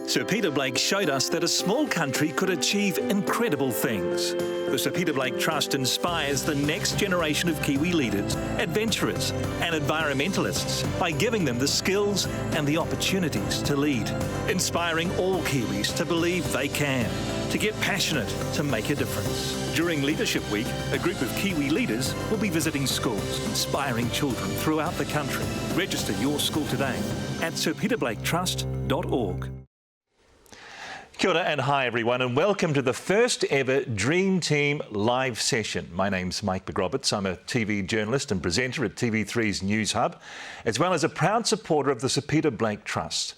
Sir Peter Blake showed us that a small country could achieve incredible things. The Sir Peter Blake Trust inspires the next generation of Kiwi leaders, adventurers and environmentalists by giving them the skills and the opportunities to lead, inspiring all Kiwis to believe they can, to get passionate, to make a difference. During Leadership Week, a group of Kiwi leaders will be visiting schools, inspiring children throughout the country. Register your school today at sirpeterblaketrust.org. Kia ora and hi everyone, and welcome to the first ever Dream Team live session. My name's Mike McRoberts. I'm a TV journalist and presenter at TV3's News Hub, as well as a proud supporter of the Sir Peter Blake Trust.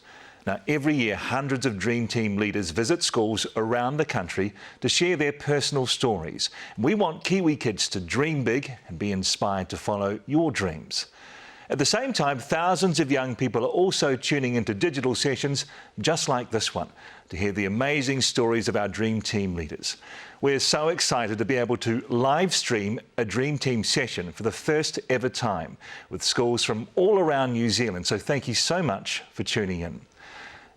Now, every year, hundreds of Dream Team leaders visit schools around the country to share their personal stories. We want Kiwi kids to dream big and be inspired to follow your dreams. At the same time, thousands of young people are also tuning into digital sessions just like this one to hear the amazing stories of our Dream Team leaders. We're so excited to be able to live stream a Dream Team session for the first ever time with schools from all around New Zealand. So thank you so much for tuning in.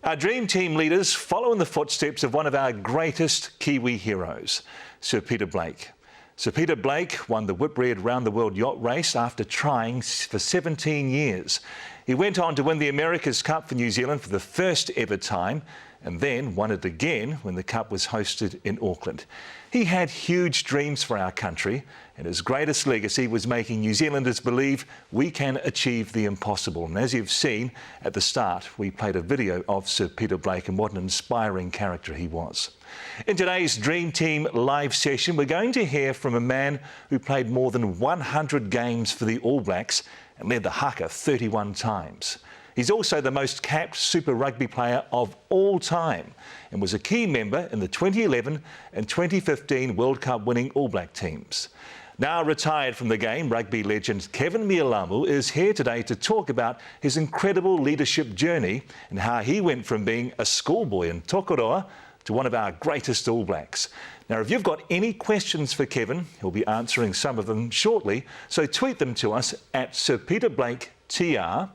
Our Dream Team leaders follow in the footsteps of one of our greatest Kiwi heroes, Sir Peter Blake. Sir Peter Blake won the Whitbread Round the World Yacht Race after trying for 17 years. He went on to win the America's Cup for New Zealand for the first ever time, and then won it again when the Cup was hosted in Auckland. He had huge dreams for our country, and his greatest legacy was making New Zealanders believe we can achieve the impossible. And as you've seen at the start, we played a video of Sir Peter Blake and what an inspiring character he was. In today's Dream Team live session, we're going to hear from a man who played more than 100 games for the All Blacks and led the haka 31 times. He's also the most capped Super Rugby player of all time and was a key member in the 2011 and 2015 World Cup winning All Black teams. Now retired from the game, rugby legend Keven Mealamu is here today to talk about his incredible leadership journey and how he went from being a schoolboy in Tokoroa to one of our greatest All Blacks. Now, if you've got any questions for Keven, he'll be answering some of them shortly, so tweet them to us at sirpeterblakeTR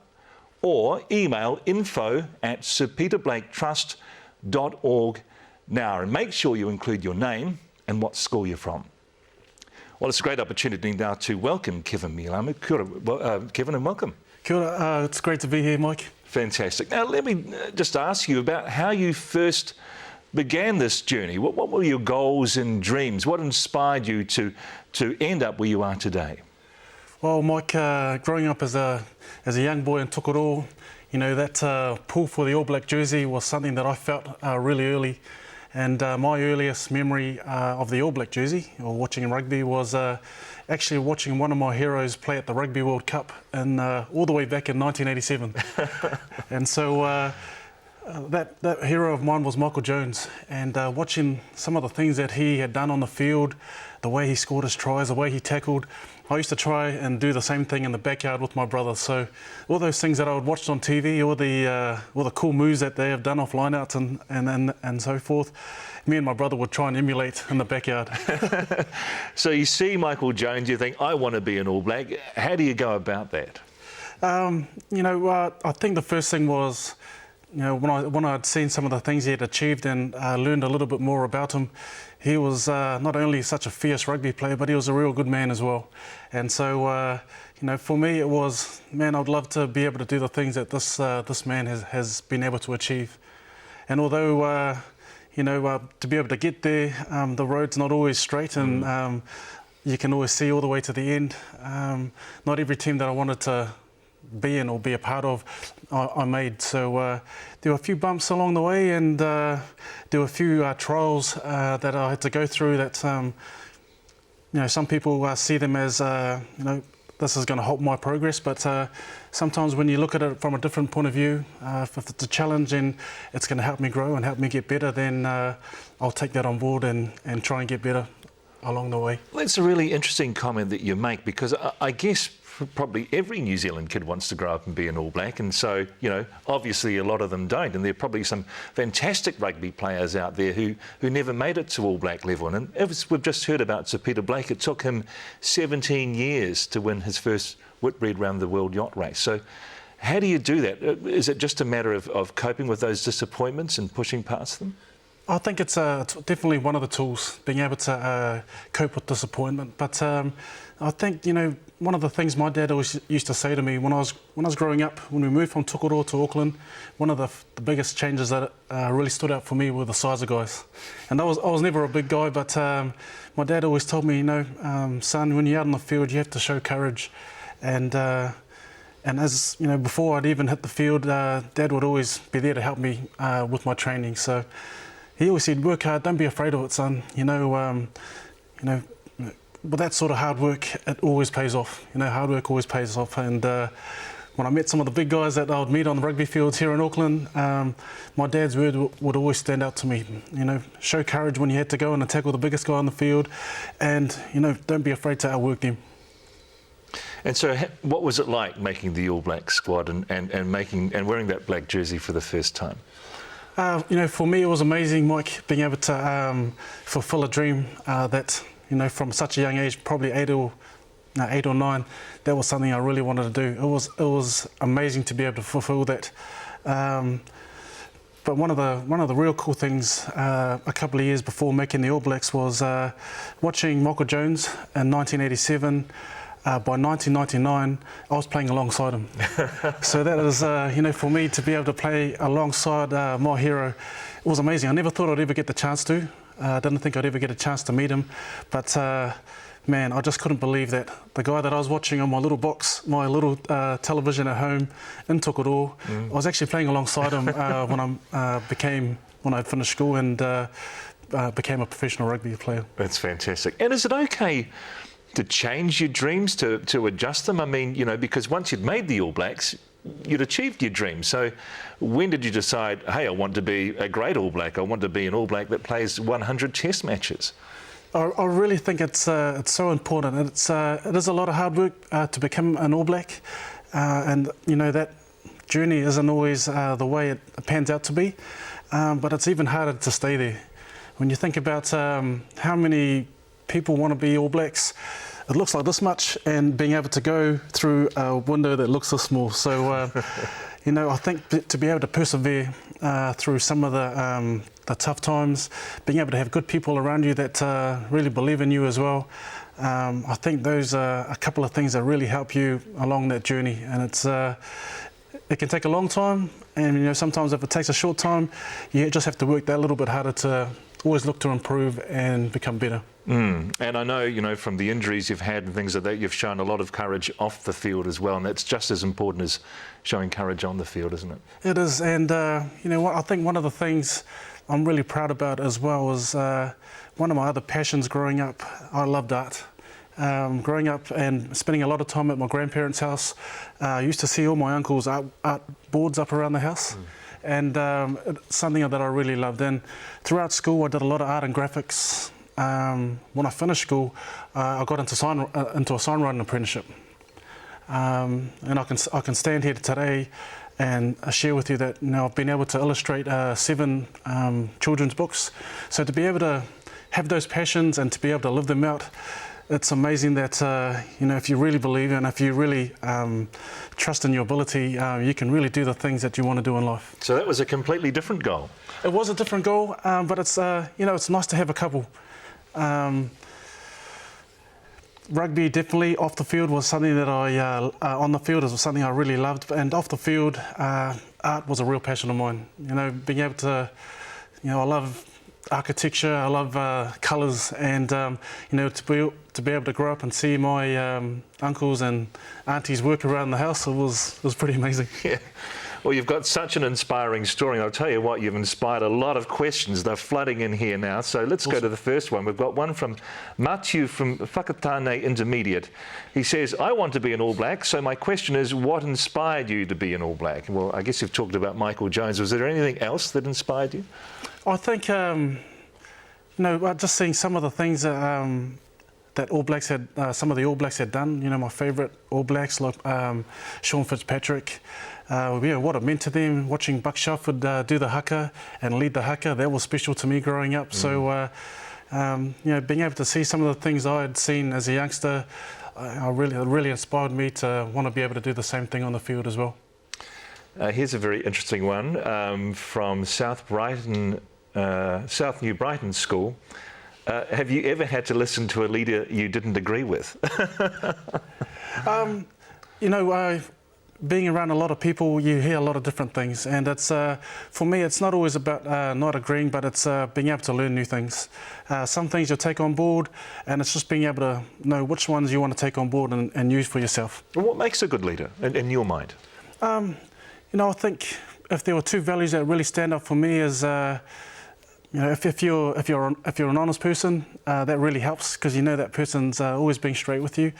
or email info@sirpeterblaketrust.org now, and make sure you include your name and what school you're from. Well, it's a great opportunity now to welcome Keven Mealamu. Kia ora, Keven, and welcome. Kia ora, it's great to be here, Mike. Fantastic. Now, let me just ask you about how you first began this journey. What were your goals and dreams? What inspired you to end up where you are today? Well, Mike, growing up as a young boy in Tokoroa, you know, that pull for the All Black jersey was something that I felt really early. And my earliest memory of the All Black jersey, or watching rugby, was actually watching one of my heroes play at the Rugby World Cup all the way back in 1987. And so that hero of mine was Michael Jones, and watching some of the things that he had done on the field, the way he scored his tries, the way he tackled, I used to try and do the same thing in the backyard with my brother. So all those things that I would watch on TV, all the cool moves that they have done off lineouts and so forth, me and my brother would try and emulate in the backyard. So you see Michael Jones, you think, I want to be an All Black. How do you go about that? You know, I think the first thing was, you know, when I'd seen some of the things he had achieved and learned a little bit more about him, he was not only such a fierce rugby player, but he was a real good man as well. And so, you know, for me it was, man, I'd love to be able to do the things that this man has been able to achieve. And although, you know, to be able to get there, the road's not always straight, and you can always see all the way to the end. Not every team that I wanted to be in or be a part of, I made. So there were a few bumps along the way, and there were a few trials that I had to go through that, you know, some people see them as, you know, this is going to halt my progress, but sometimes when you look at it from a different point of view, if it's a challenge and it's going to help me grow and help me get better, then I'll take that on board and try and get better along the way. Well, that's a really interesting comment that you make, because I guess probably every New Zealand kid wants to grow up and be an All Black, and so, you know, obviously a lot of them don't, and there are probably some fantastic rugby players out there who never made it to All Black level. And as we've just heard about Sir Peter Blake, it took him 17 years to win his first Whitbread Round the World Yacht Race. So How do you do that? Is it just a matter of coping with those disappointments and pushing past them? I think it's definitely one of the tools, being able to cope with disappointment. But I think, you know, one of the things my dad always used to say to me when I was growing up, when we moved from Tokoroa to Auckland, one of the biggest changes that really stood out for me were the size of guys. And I was never a big guy, but my dad always told me, you know, son, when you're out on the field, you have to show courage. And as you know, before I'd even hit the field, Dad would always be there to help me with my training. So he always said, "Work hard, don't be afraid of it, son." You know, with that sort of hard work, it always pays off. You know, hard work always pays off. And when I met some of the big guys that I would meet on the rugby fields here in Auckland, my dad's word would always stand out to me. You know, show courage when you had to go and tackle the biggest guy on the field, and you know, don't be afraid to outwork them. And so, what was it like making the All Black squad and wearing that black jersey for the first time? You know, for me it was amazing, Mike, being able to fulfil a dream that, you know, from such a young age, probably 8 or 9, that was something I really wanted to do. It was amazing to be able to fulfil that. But one of the real cool things a couple of years before making the All Blacks was watching Michael Jones in 1987. By 1999, I was playing alongside him. So that is, you know, for me to be able to play alongside my hero, it was amazing. I never thought I'd ever get the chance to. I didn't think I'd ever get a chance to meet him. But man, I just couldn't believe that the guy that I was watching on my little box, my little television at home in Tokoroa, I was actually playing alongside him when I finished school and became a professional rugby player. That's fantastic. And is it okay to change your dreams, to adjust them? I mean, you know, because once you'd made the All Blacks, you'd achieved your dream. So when did you decide, hey, I want to be a great All Black, I want to be an All Black that plays 100 test matches? I really think it's so important. It is a lot of hard work to become an All Black, and you know that journey isn't always the way it pans out to be, but it's even harder to stay there. When you think about how many people want to be All Blacks, it looks like this much, and being able to go through a window that looks this small. So, you know, I think to be able to persevere through some of the tough times, being able to have good people around you that really believe in you as well, I think those are a couple of things that really help you along that journey. And it can take a long time, and you know, sometimes if it takes a short time, you just have to work that little bit harder to always look to improve and become better. And I know, you know, from the injuries you've had and things like that, you've shown a lot of courage off the field as well, and that's just as important as showing courage on the field, isn't it? It is, and you know, I think one of the things I'm really proud about as well is one of my other passions growing up. I loved art. Growing up and spending a lot of time at my grandparents' house, I used to see all my uncles' art boards up around the house. And it's something that I really loved. And throughout school, I did a lot of art and graphics. When I finished school, I got into a signwriting apprenticeship. And I can stand here today and share with you that, you know, I've been able to illustrate 7 children's books. So to be able to have those passions and to be able to live them out, it's amazing that, you know, if you really believe and if you really trust in your ability, you can really do the things that you want to do in life. So that was a completely different goal. It was a different goal, but it's, you know, it's nice to have a couple. Rugby definitely off the field was something that on the field was something I really loved, and off the field, art was a real passion of mine. You know, being able to, you know, I love architecture, I love colours, and you know, to be able to grow up and see my uncles and aunties work around the house, it was pretty amazing. Yeah. Well, you've got such an inspiring story, and I'll tell you what, you've inspired a lot of questions. They're flooding in here now, so let's go to the first one. We've got one from Matthew from Whakatane Intermediate. He says, I want to be an All Black, so my question is, what inspired you to be an All Black? Well, I guess you've talked about Michael Jones. Was there anything else that inspired you? I think, you know, just seeing some of the things that All Blacks had, some of the All Blacks had done. You know, my favourite All Blacks, like Sean Fitzpatrick. Yeah, what it meant to them, watching Buck Shelford do the haka and lead the haka, that was special to me growing up. So, you know, being able to see some of the things I had seen as a youngster, it really inspired me to want to be able to do the same thing on the field as well. Here's a very interesting one from South New Brighton School. Have you ever had to listen to a leader you didn't agree with? Being around a lot of people, you hear a lot of different things, and it's for me, it's not always about not agreeing, but it's being able to learn new things. Some things you'll take on board, and it's just being able to know which ones you want to take on board and use for yourself. Well, what makes a good leader in your mind? I think if there were two values that really stand out for me is, if you're an honest person, that really helps because you know that person's always being straight with you.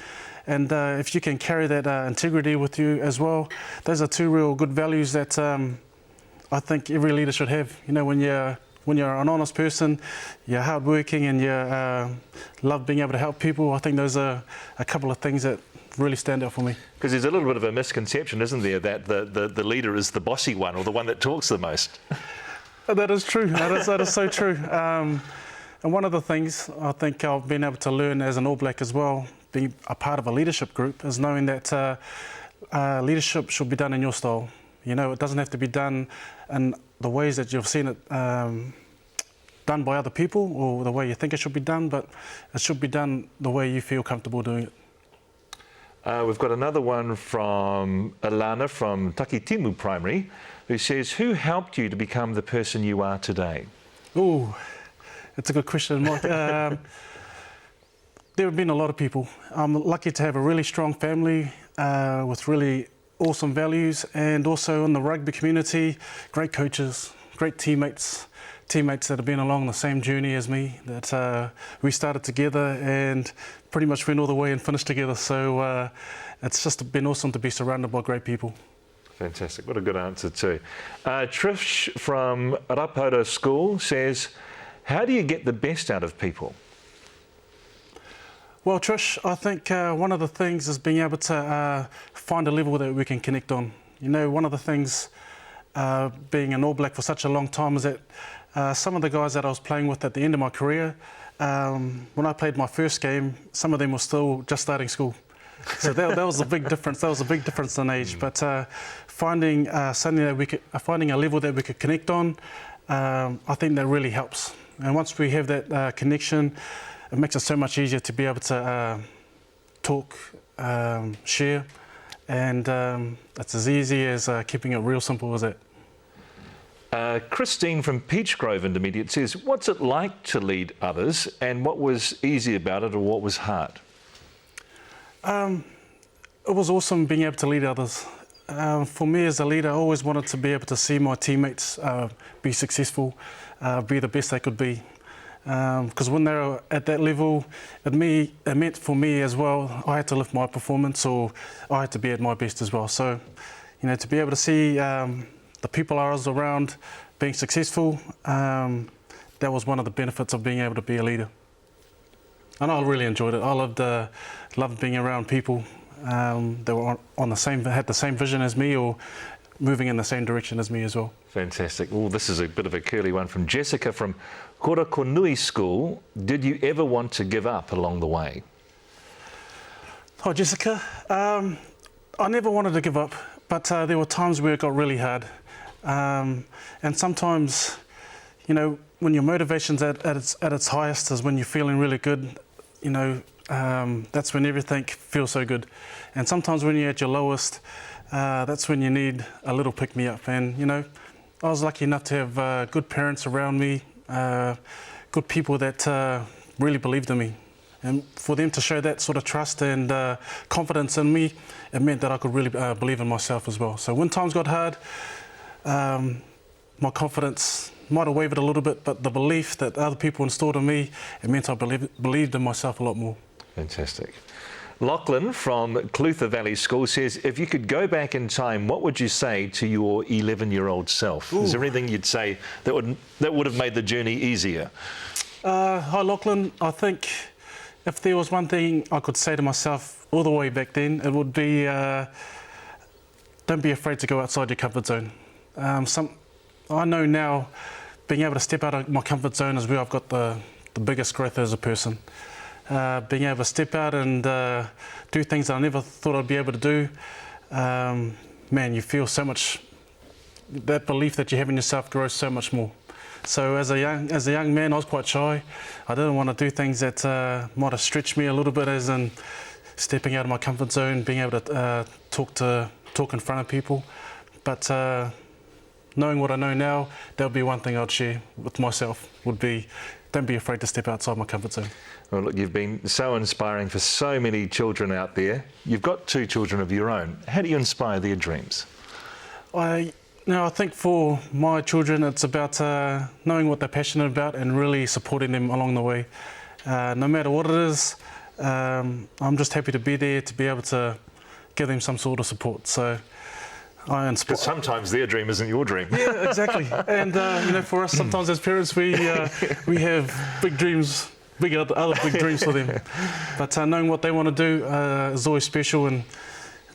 And if you can carry that integrity with you as well, those are two real good values that I think every leader should have. When you're an honest person, you're hardworking and you love being able to help people, I think those are a couple of things that really stand out for me. Because there's a little bit of a misconception, isn't there, that the leader is the bossy one or the one that talks the most? That is true. That is so true. And one of the things I think I've been able to learn as an All Black as well, being a part of a leadership group, is knowing that leadership should be done in your style. It doesn't have to be done in the ways that you've seen it done by other people or the way you think it should be done, but it should be done the way you feel comfortable doing it. We've got another one from Alana from Takitimu Primary, who says, who helped you to become the person you are today? Oh, it's a good question, Mike. There have been a lot of people. I'm lucky to have a really strong family with really awesome values, and also in the rugby community, great coaches, great teammates that have been along the same journey as me, that we started together and pretty much went all the way and finished together. So it's just been awesome to be surrounded by great people. Fantastic. What a good answer too. Trish from Rapara School says, how do you get the best out of people? Well, Trish, I think one of the things is being able to find a level that we can connect on. One of the things being an All Black for such a long time is that some of the guys that I was playing with at the end of my career, when I played my first game, some of them were still just starting school. So that was a big difference. That was a big difference in age. But finding something that finding a level that we could connect on, I think that really helps. And once we have that connection, it makes it so much easier to be able to talk, share, and it's as easy as keeping it real simple as that. Christine from Peachgrove Intermediate says, what's it like to lead others, and what was easy about it or what was hard? It was awesome being able to lead others. For me as a leader, I always wanted to be able to see my teammates be successful, be the best they could be. Because when they were at that level, it meant for me as well, I had to lift my performance, or I had to be at my best as well. So, to be able to see the people I was around being successful, that was one of the benefits of being able to be a leader. And I really enjoyed it. I loved being around people that were had the same vision as me, or moving in the same direction as me as well. Fantastic. Well, this is a bit of a curly one from Jessica from Korakonui School. Did you ever want to give up along the way? Hi, Jessica. I never wanted to give up, but there were times where it got really hard. And sometimes, when your motivation's at its highest is when you're feeling really good, that's when everything feels so good. And sometimes when you're at your lowest, that's when you need a little pick-me-up. And, I was lucky enough to have good parents around me, good people that really believed in me. And for them to show that sort of trust and confidence in me, it meant that I could really believe in myself as well. So when times got hard, my confidence might have wavered a little bit, but the belief that other people installed in me, it meant I believed in myself a lot more. Fantastic. Lachlan from Clutha Valley School says, if you could go back in time, what would you say to your 11-year-old self? Ooh. Is there anything you'd say that would have made the journey easier? Hi, Lachlan. I think if there was one thing I could say to myself all the way back then, it would be don't be afraid to go outside your comfort zone. I know now, being able to step out of my comfort zone is where I've got the biggest growth as a person. Being able to step out and do things I never thought I'd be able to do, man, you feel so much that belief that you have in yourself grows so much more. So as a young man, I was quite shy. I didn't want to do things that might have stretched me a little bit, as in stepping out of my comfort zone, being able to talk in front of people. But knowing what I know now, that would be one thing I'd share with myself, would be don't be afraid to step outside my comfort zone. Well, look, you've been so inspiring for so many children out there. You've got 2 children of your own. How do you inspire their dreams? I think for my children, it's about knowing what they're passionate about and really supporting them along the way. No matter what it is, I'm just happy to be there to be able to give them some sort of support. So I inspire. Because sometimes their dream isn't your dream. Yeah, exactly. And for us, sometimes as parents, we have big dreams, other big dreams for them. But knowing what they want to do is always special, and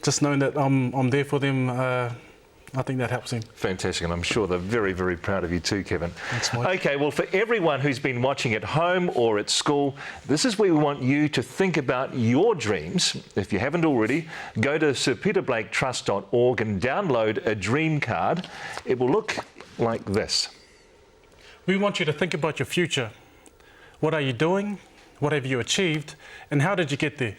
just knowing that I'm there for them. I think that helps him. Fantastic, and I'm sure they're very, very proud of you too, Keven. Thanks, Mike. Okay, well, for everyone who's been watching at home or at school, this is where we want you to think about your dreams. If you haven't already, go to sirpeterblaketrust.org and download a dream card. It will look like this. We want you to think about your future. What are you doing? What have you achieved? And how did you get there?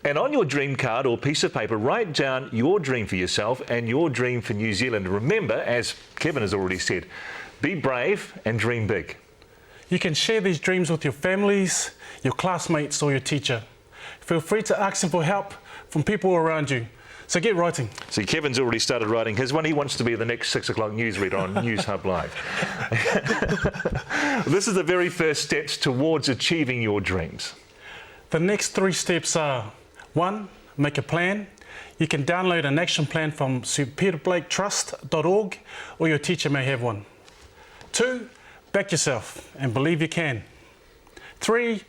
And on your dream card or piece of paper, write down your dream for yourself and your dream for New Zealand. Remember, as Keven has already said, be brave and dream big. You can share these dreams with your families, your classmates or your teacher. Feel free to ask them for help from people around you. So get writing. See, Kevin's already started writing his one. He wants to be the next 6 o'clock newsreader on News Hub Live. This is the very first steps towards achieving your dreams. The next 3 steps are: 1, make a plan. You can download an action plan from sirpeterblaketrust.org, or your teacher may have one. 2, back yourself and believe you can. 3,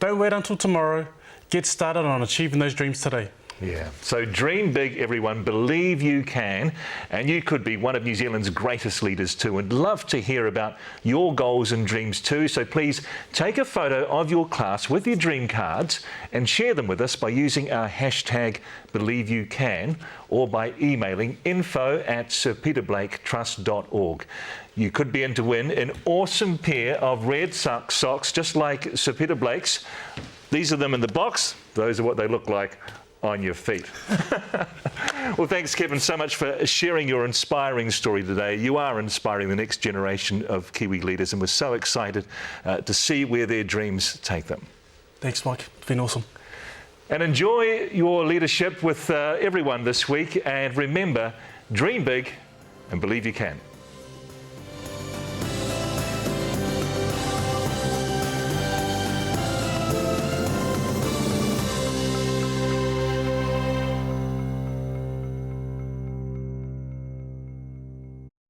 don't wait until tomorrow. Get started on achieving those dreams today. Yeah, so dream big, everyone. Believe you can, and you could be one of New Zealand's greatest leaders too. And love to hear about your goals and dreams too. So please take a photo of your class with your dream cards and share them with us by using our hashtag BelieveYouCan or by emailing info@sirpeterblaketrust.org. You could be in to win an awesome pair of red socks, just like Sir Peter Blake's. These are them in the box. Those are what they look like on your feet. Well, thanks, Keven, so much for sharing your inspiring story today. You are inspiring the next generation of Kiwi leaders, and we're so excited to see where their dreams take them. Thanks, Mike. It's been awesome. And enjoy your leadership with everyone this week. And remember, dream big and believe you can.